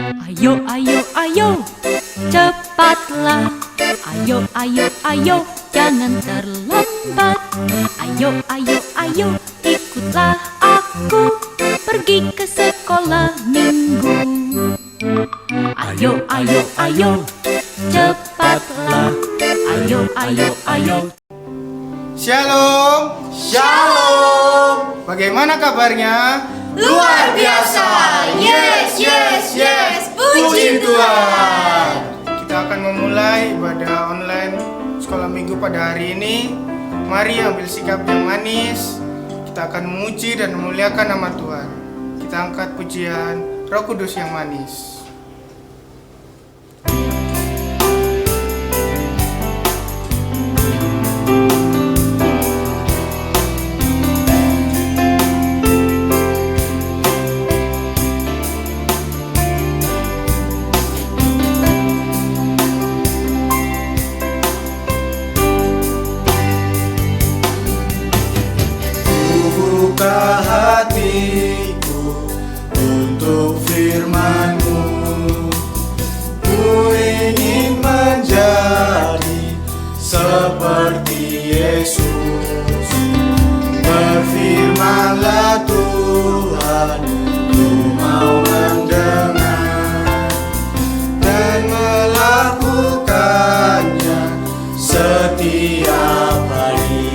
Ayo, ayo, ayo, cepatlah. Ayo, ayo, ayo, jangan terlambat. Ayo, ayo, ayo, ikutlah aku pergi ke sekolah minggu. Ayo, ayo, ayo, cepatlah. Ayo, ayo, ayo. Shalom. Shalom. Bagaimana kabarnya? Luar biasa. Yes, yes, yes. Puji Tuhan. Kita akan memulai ibadah online sekolah minggu pada hari ini. Mari ambil sikap yang manis. Kita akan memuji dan memuliakan nama Tuhan. Kita angkat pujian Roh Kudus yang manis. Buka hatiku untuk firman-Mu. Ku ingin menjadi seperti Yesus. Berfirmanlah Tuhan, ku mau mendengar dan melakukannya setiap hari.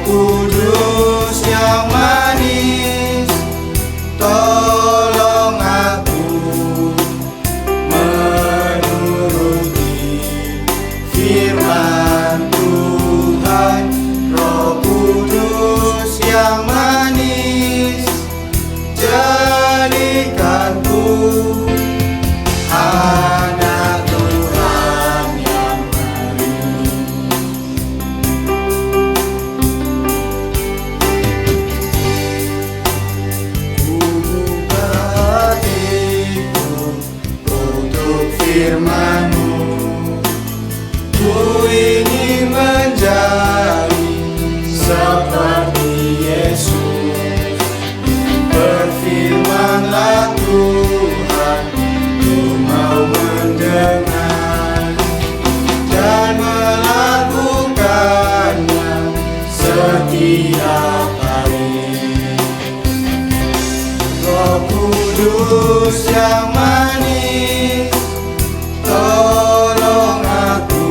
Kudus yang manis, tolong aku menuruti firman Tuhan. Roh Kudus yang manis, jadikanku anak Tuhan yang manis. Firman-Mu, ku ingin menjadi seperti Yesus. Berfirmanlah Tuhan, ku mau mendengar dan melakukannya setiap hari. Roh Kudus yang manis, tolong aku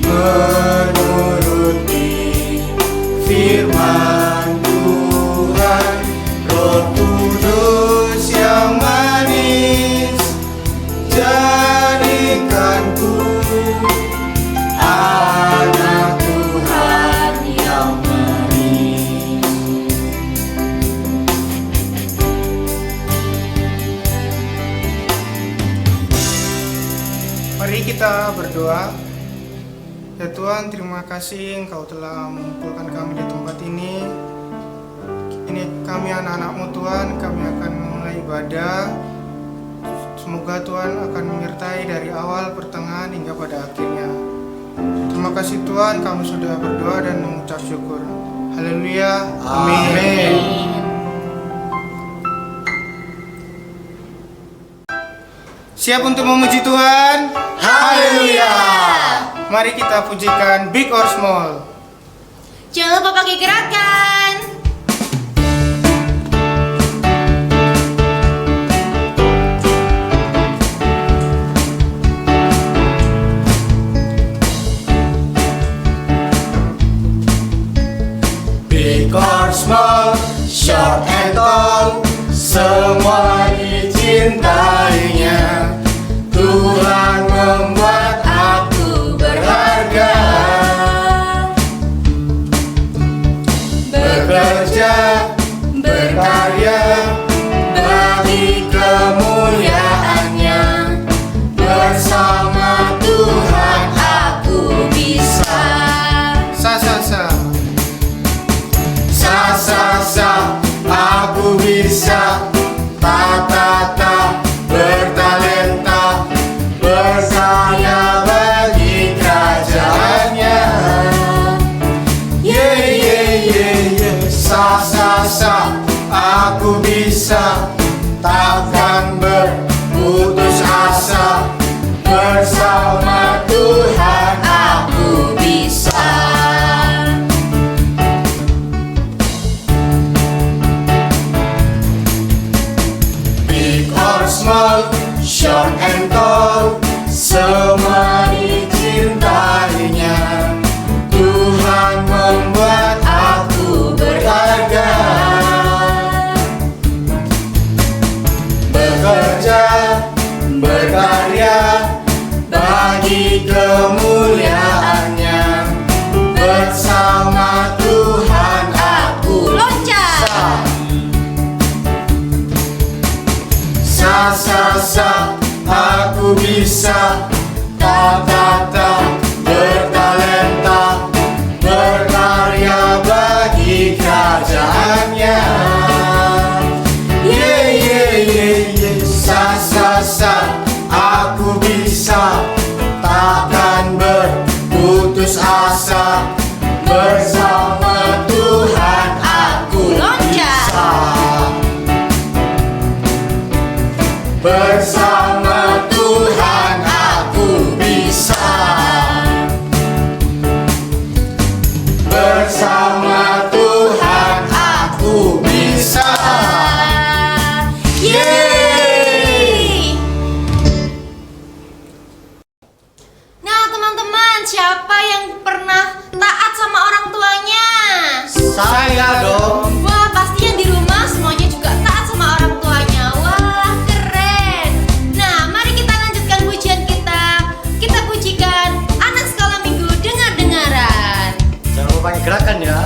menuruti firman Tuhan. Roh Kudus yang manis, jadikanku anak Tuhan yang manis. Mari kita berdoa. Ya Tuhan, terima kasih Engkau telah mengumpulkan kami di tempat ini. Ini kami anak-anak-Mu Tuhan, kami akan memulai ibadah. Semoga Tuhan akan menyertai dari awal, pertengahan, hingga pada akhirnya. Terima kasih Tuhan, kami sudah berdoa dan mengucap syukur. Haleluya. Amin. Siap untuk memuji Tuhan? Haleluya. Mari kita pujikan Big or Small. Jangan lupa pakai gerakan. Big or small, short and tall, semua dicintainya. Tuhan membuat aku berharga, bekerja, berkarya bagi kemuliaannya. Bersama Tuhan aku bisa. Sa sa sa. Sa aku bisa. Ta ta ta, bertalenta, berkarya bagi kerajaannya. Sa aku bisa. bisa, takkan berputus asa. Bersama Tuhan aku bisa. Big or small, short and tall, semua dicintainya. Tuhan membuat aku berharga. Bekerja, berkarya bagi kemuliaannya. Bersama Tuhan aku Loncat. bisa. Sa sa sa, aku bisa. Ta ta ta, bertalenta, berkarya bagi kerajaannya. Ye ye ye ye, sa sa sa, aku bisa. Takkan berputus asa. Bersama Tuhan aku bisa. Bersama Tuhan aku bisa. Bersama Tuhan aku bisa. Yeay. Nah, teman-teman, siapa yang pernah taat sama orang tuanya? Saya dong. Wah, pasti yang di rumah semuanya juga taat sama orang tuanya. Wah, keren. Nah, mari kita lanjutkan pujian kita. Kita pujikan anak sekolah minggu dengar-dengaran. Jangan lupa pakai gerakan ya.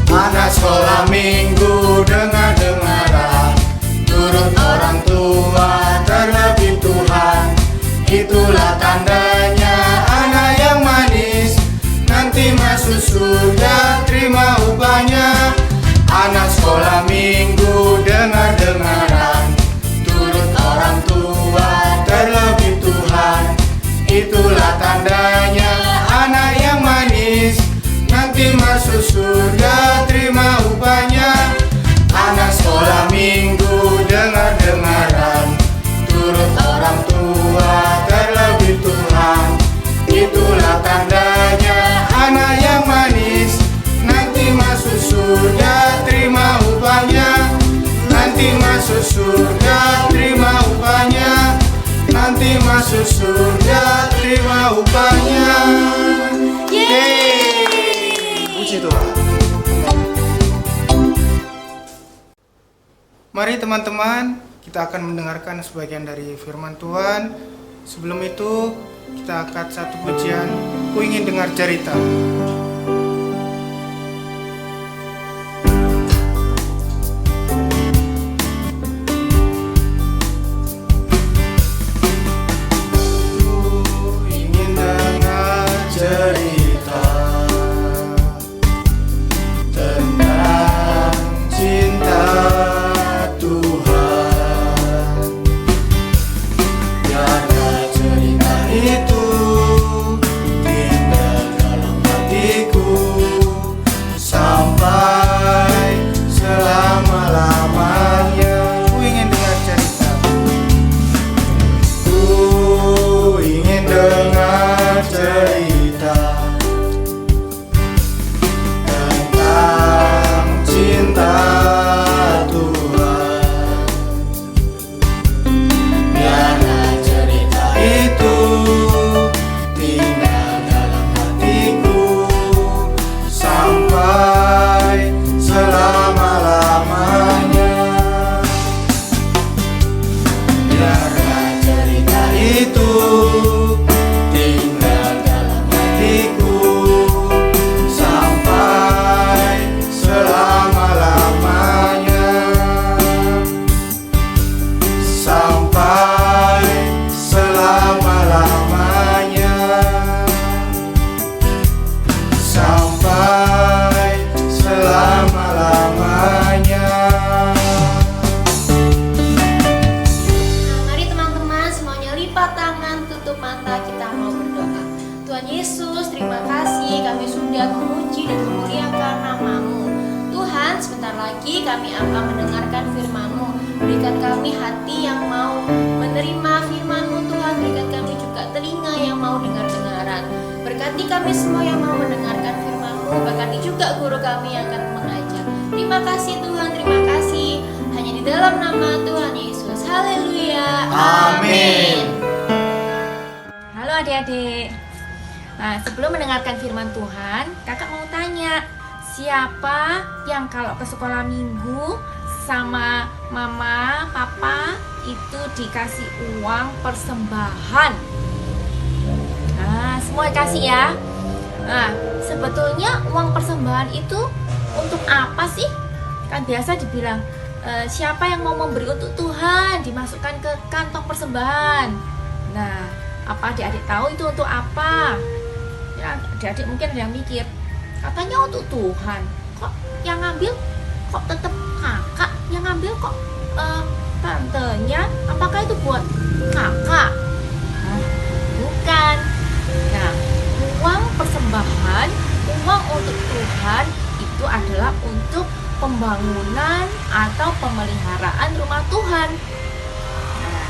Anak sekolah minggu dengar-dengaran, turut orang tua terlebih Tuhan. Itulah tandanya anak yang manis, nanti masuk surga terima upahnya. Anak sekolah minggu dengar-dengaran, turut orang tua terlebih Tuhan. Itulah tandanya anak yang manis, nanti masuk surga terima upahnya. Anak sekolah minggu dengar-dengaran, turut orang tua terlebih Tuhan. Itulah tandanya anak yang manis, nanti masuk surga terima upahnya. Nanti masuk surga terima upahnya. Nanti masuk surga terima upahnya. Yeay. Puji Tuhan. Mari teman-teman, kita akan mendengarkan sebagian dari firman Tuhan. Sebelum itu, kita angkat satu pujian, Ku Ingin Dengar Cerita. Ku ingin dengar cerita tentang cinta Tuhan. Biarlah cerita itu tinggal dalam hati lagi kami akan mendengarkan firman-Mu. Berikan kami hati yang mau menerima firman-Mu Tuhan. Berikan kami juga telinga yang mau dengar-dengaran. Berkati kami semua yang mau mendengarkan firman-Mu. Berkati juga guru kami yang akan mengajar. Terima kasih Tuhan, terima kasih. Hanya di dalam nama Tuhan Yesus. Haleluya. Amin. Halo adik-adik. Nah, sebelum mendengarkan firman Tuhan, kakak mau tanya, siapa yang kalau ke sekolah minggu sama mama, papa itu dikasih uang persembahan? Nah, semua kasih ya. Nah, sebetulnya uang persembahan itu untuk apa sih? Kan biasa dibilang, siapa yang mau memberi untuk Tuhan dimasukkan ke kantong persembahan. Nah, apa adik-adik tahu itu untuk apa? Ya, adik-adik mungkin ada yang mikir, katanya untuk Tuhan, kok yang ngambil kok tetap kakak, yang ngambil kok tantenya, apakah itu buat kakak? Nah, bukan. Nah, uang persembahan, uang untuk Tuhan itu adalah untuk pembangunan atau pemeliharaan rumah Tuhan. Nah,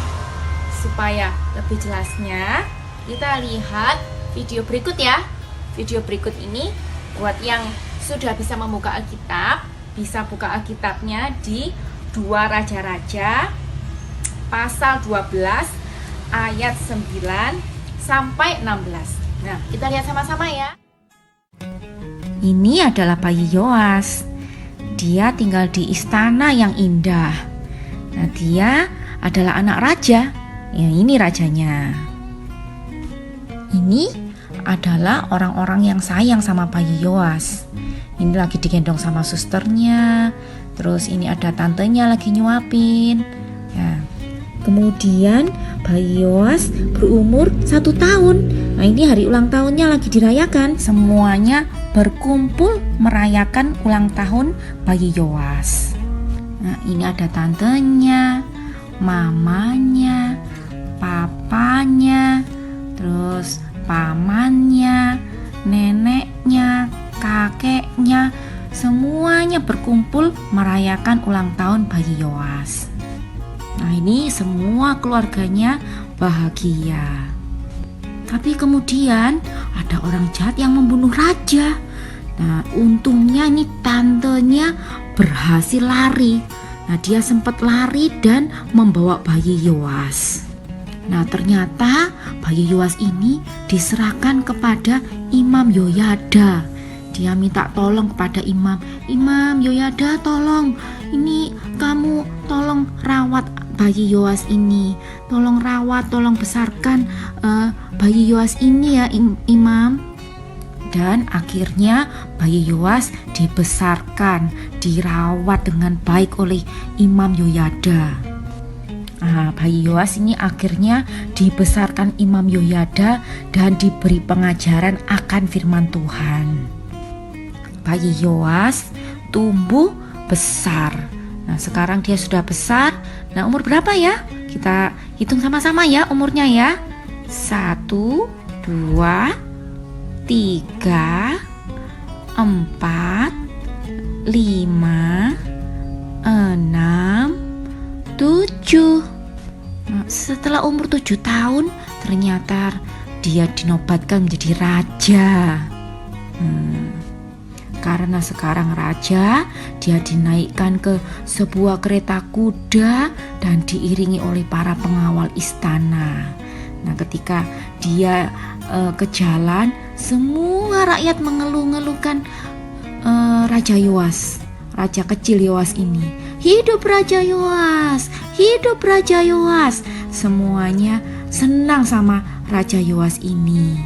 supaya lebih jelasnya, kita lihat video berikut ya. Video berikut ini buat yang sudah bisa membuka Alkitab, bisa buka Alkitabnya di 2 Raja-Raja pasal 12 ayat 9 sampai 16. Nah, kita lihat sama-sama ya. Ini adalah bayi Yoas. Dia tinggal di istana yang indah. Nah, dia adalah anak raja. Ya, ini rajanya. Ini adalah orang-orang yang sayang sama bayi Yoas. Ini lagi digendong sama susternya. Terus ini ada tantenya lagi nyuapin. Ya. Kemudian bayi Yoas berumur 1 tahun. Nah, ini hari ulang tahunnya lagi dirayakan. Semuanya berkumpul merayakan ulang tahun bayi Yoas. Nah, ini ada tantenya, mamanya, papanya, terus pamannya, neneknya, kakeknya, semuanya berkumpul merayakan ulang tahun bayi Yoas. Nah, ini semua keluarganya bahagia. Tapi kemudian ada orang jahat yang membunuh raja. Nah, untungnya ini tantenya berhasil lari. Nah, dia sempat lari dan membawa bayi Yoas. Nah, ternyata bayi Yoas ini diserahkan kepada Imam Yoyada. Dia minta tolong kepada Imam Yoyada, tolong, ini kamu tolong rawat bayi Yoas ini, tolong rawat, tolong besarkan bayi Yoas ini ya Imam. Dan akhirnya bayi Yoas dibesarkan, dirawat dengan baik oleh Imam Yoyada. Nah, bayi Yoas ini akhirnya dibesarkan Imam Yoyada dan diberi pengajaran akan firman Tuhan. Bayi Yoas tumbuh besar. Nah, sekarang dia sudah besar. Nah, umur berapa ya? Kita hitung sama-sama ya umurnya ya. 1, 2, 3, 4, 5, 6, 7. Nah, setelah umur 7 tahun, ternyata dia dinobatkan menjadi raja. Karena sekarang raja, dia dinaikkan ke sebuah kereta kuda dan diiringi oleh para pengawal istana. Nah, ketika dia ke jalan, semua rakyat mengeluh-ngeluhkan Raja Yoas, raja kecil Yoas ini. Hidup Raja Yoas, hidup Raja Yoas. Semuanya senang sama Raja Yoas ini.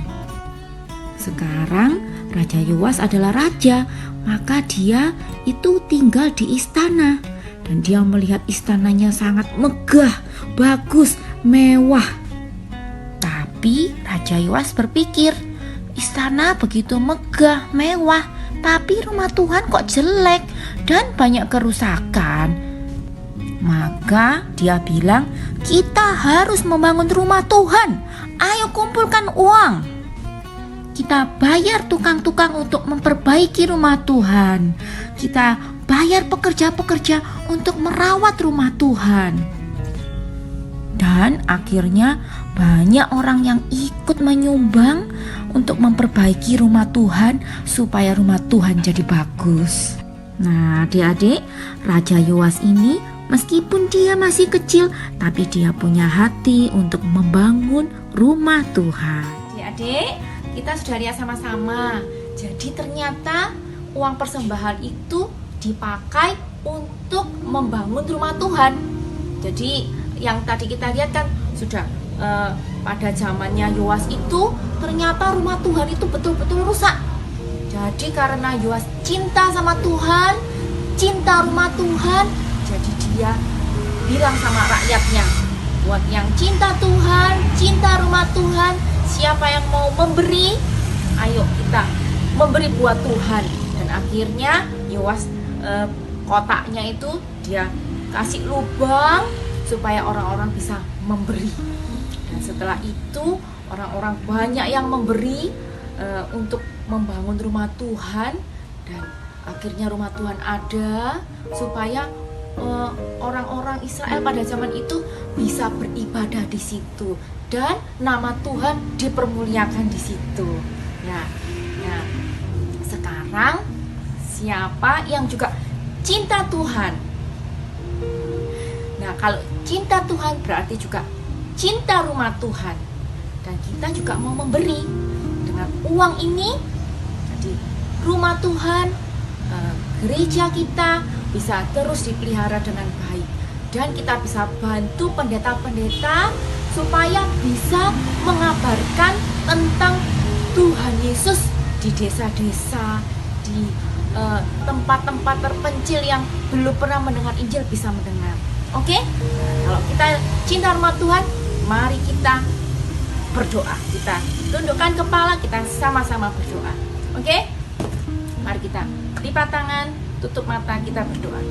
Sekarang Raja Yoas adalah raja, maka dia itu tinggal di istana. Dan dia melihat istananya sangat megah, bagus, mewah. Tapi Raja Yoas berpikir, istana begitu megah, mewah, tapi rumah Tuhan kok jelek dan banyak kerusakan. Maka dia bilang, kita harus membangun rumah Tuhan. Ayo kumpulkan uang. Kita bayar tukang-tukang untuk memperbaiki rumah Tuhan. Kita membayar pekerja-pekerja untuk merawat rumah Tuhan. Dan akhirnya banyak orang yang ikut menyumbang untuk memperbaiki rumah Tuhan supaya rumah Tuhan jadi bagus. Nah, adik-adik, Raja Yoas ini meskipun dia masih kecil, tapi dia punya hati untuk membangun rumah Tuhan. Adik-adik, kita sudah lihat sama-sama. Jadi ternyata uang persembahan itu dipakai untuk membangun rumah Tuhan. Jadi yang tadi kita lihat kan sudah pada zamannya Yoas itu ternyata rumah Tuhan itu betul-betul rusak. Jadi karena Yoas cinta sama Tuhan, cinta rumah Tuhan, jadi dia bilang sama rakyatnya, buat yang cinta Tuhan, cinta rumah Tuhan, siapa yang mau memberi, ayo kita memberi buat Tuhan. Dan akhirnya Yoas kotaknya itu dia kasih lubang supaya orang-orang bisa memberi. Dan setelah itu orang-orang banyak yang memberi untuk membangun rumah Tuhan. Dan akhirnya rumah Tuhan ada supaya orang-orang Israel pada zaman itu bisa beribadah di situ dan nama Tuhan dipermuliakan di situ. Nah, sekarang siapa yang juga cinta Tuhan? Nah, kalau cinta Tuhan berarti juga cinta rumah Tuhan. Dan kita juga mau memberi dengan uang ini. Jadi rumah Tuhan, gereja kita bisa terus dipelihara dengan baik. Dan kita bisa bantu pendeta-pendeta supaya bisa mengabarkan tentang Tuhan Yesus di desa-desa, di tempat-tempat terpencil yang belum pernah mendengar Injil bisa mendengar. Oke? Kalau kita cinta rumah Tuhan, mari kita berdoa. Kita tundukkan kepala, kita sama-sama berdoa. Oke? Mari kita lipat tangan, tutup mata, kita berdoa.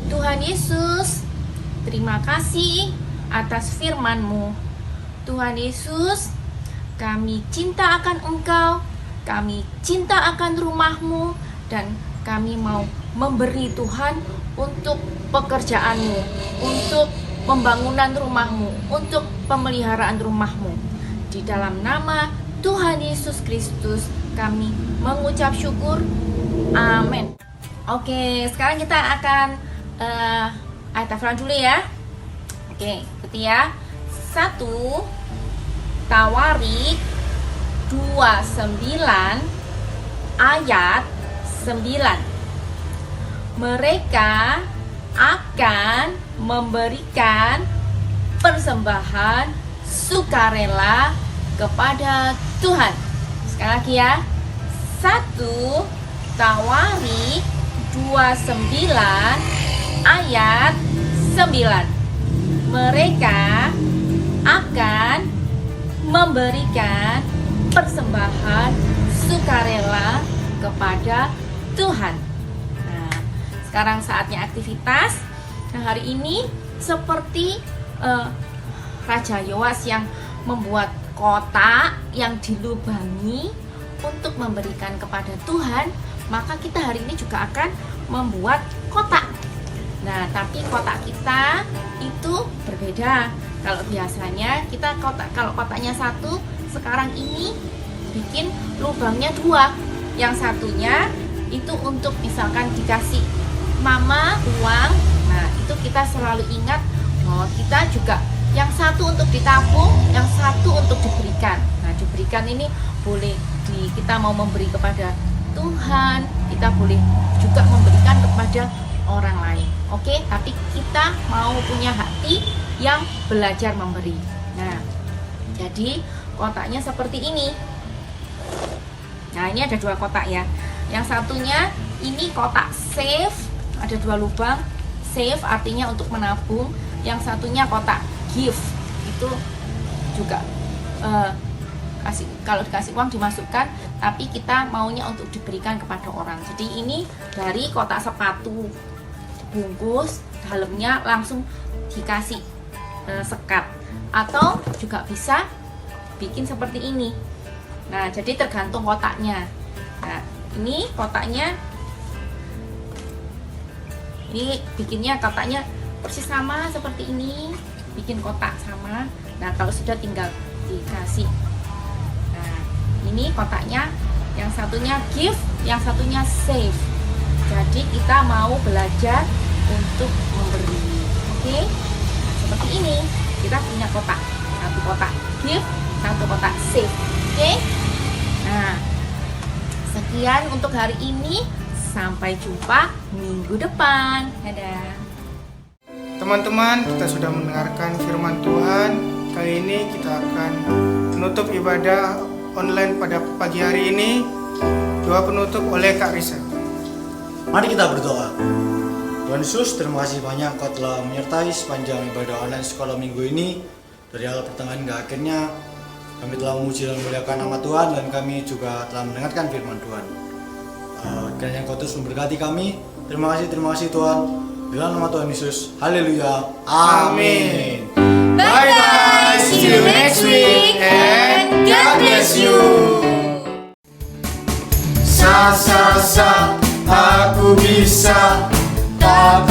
Tuhan Yesus, terima kasih atas firman-Mu. Tuhan Yesus, kami cinta akan Engkau, kami cinta akan rumah-Mu, dan kami mau memberi Tuhan untuk pekerjaan-Mu, untuk pembangunan rumah-Mu, untuk pemeliharaan rumah-Mu. Di dalam nama Tuhan Yesus Kristus kami mengucap syukur. Amin. Oke, sekarang kita akan ayat Al-Quran dulu ya. Oke, ikuti ya. 1 Tawarik 29 ayat 9. Mereka akan memberikan persembahan sukarela kepada Tuhan. Sekali lagi ya. 1 Tawarik 29 ayat 9. Mereka akan memberikan persembahan sukarela kepada Tuhan. Nah, sekarang saatnya aktivitas. Nah, hari ini seperti Raja Yoas yang membuat kotak yang dilubangi untuk memberikan kepada Tuhan, maka kita hari ini juga akan membuat kotak. Nah, tapi kotak kita itu berbeda. Kalau biasanya kita kalau kotaknya 1, sekarang ini bikin lubangnya 2. Yang satunya itu untuk misalkan dikasih mama uang. Nah, itu kita selalu ingat bahwa kita juga yang satu untuk ditabung, yang satu untuk diberikan. Nah, diberikan ini boleh kita mau memberi kepada Tuhan, kita boleh juga memberikan kepada orang lain. Oke, tapi kita mau punya hati yang belajar memberi. Nah, jadi kotaknya seperti ini. Nah, ini ada 2 kotak ya. Yang satunya ini kotak save, ada 2 lubang. Save artinya untuk menabung. Yang satunya kotak give, itu juga kalau dikasih uang dimasukkan, tapi kita maunya untuk diberikan kepada orang. Jadi ini dari kotak sepatu dibungkus, dalamnya langsung dikasih sekat, atau juga bisa bikin seperti ini. Nah, jadi tergantung kotaknya. Nah, ini kotaknya Ini bikinnya kotaknya persis sama seperti ini, bikin kotak sama. Nah, kalau sudah tinggal dikasih. Nah, ini kotaknya, yang satunya give, yang satunya save. Jadi kita mau belajar untuk memberi. Oke? Nah, seperti ini. Kita punya kotak, satu kotak give, satu kotak save. Oke? Nah, sekian untuk hari ini. Sampai jumpa minggu depan. Dadah. Teman-teman, kita sudah mendengarkan firman Tuhan. Kali ini kita akan menutup ibadah online pada pagi hari ini. Doa penutup oleh Kak Risa. Mari kita berdoa. Tuhan Yesus, terima kasih banyak Kau telah menyertai sepanjang ibadah online sekolah minggu ini. Dari awal pertengahan hingga akhirnya, kami telah memuji dan memuliakan nama Tuhan, dan kami juga telah mendengarkan firman Tuhan. Kiranya Kau terus memberkati kami. Terima kasih Tuhan. Dalam nama Tuhan Yesus. Haleluya. Amin. Bye bye. See you next week and God bless you. Sa, aku bisa. Ta,